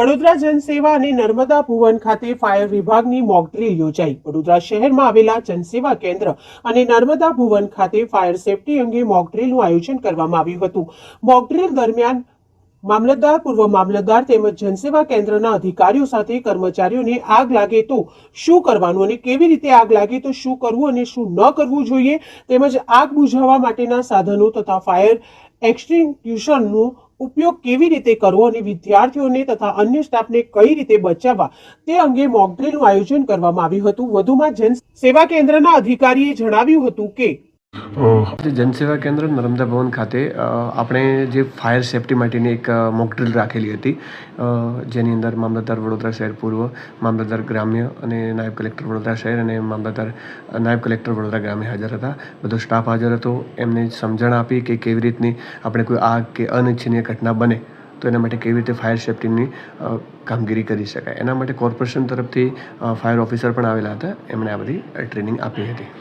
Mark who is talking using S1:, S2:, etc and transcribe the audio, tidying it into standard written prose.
S1: વડોદરા જનસેવા અને નર્મદા ભુવન ખાતે ફાયર વિભાગની મોક ડ્રીલ યોજાઈ। વડોદરા શહેરમાં આવેલા જનસેવા કેન્દ્ર અને નર્મદા ભુવન ખાતે ફાયર સેફટી અંગે મોક ડ્રીલનું આયોજન કરવામાં આવ્યું હતું। મોક ડ્રીલ દરમિયાન મામલતદાર, પૂર્વ મામલતદાર તેમજ જનસેવા કેન્દ્રના અધિકારીઓ સાથે કર્મચારીઓને આગ લાગે તો શું કરવાનું અને કેવી રીતે આગ લાગે તો શું કરવું અને શું ન કરવું જોઈએ તેમજ આગ બુઝાવવા માટેના સાધનો તથા ફાયર એક્સટિંગ્યુશરનો ઉપયોગ કેવી રીતે કરવો અને વિદ્યાર્થીઓને તથા અન્ય સ્ટાફને કઈ રીતે બચાવવા તે અંગે મોક ડ્રીલનું આયોજન કરવામાં આવ્યું હતું। વધુમાં જનસેવા કેન્દ્રના અધિકારીએ જણાવ્યું હતું કે
S2: જનસેવા કેન્દ્ર નર્મદા ભવન ખાતે આપણે જે ફાયર સેફટી માટેની એક મોક ડ્રીલ રાખેલી હતી, જેની અંદર મામલતદાર વડોદરા શહેર પૂર્વ, મામલતદાર ગ્રામ્ય અને નાયબ કલેક્ટર વડોદરા શહેર અને નાયબ કલેક્ટર વડોદરા ગ્રામ્ય હાજર હતા। બધો સ્ટાફ હાજર હતો। એમને સમજણ આપી કે કેવી રીતની આપણે કોઈ આગ કે અનિચ્છનીય ઘટના બને તો એના માટે કેવી રીતે ફાયર સેફટીની કામગીરી કરી શકાય। એના માટે કોર્પોરેશન તરફથી ફાયર ઓફિસર પણ આવેલા હતા। એમણે આ બધી ટ્રેનિંગ આપી હતી।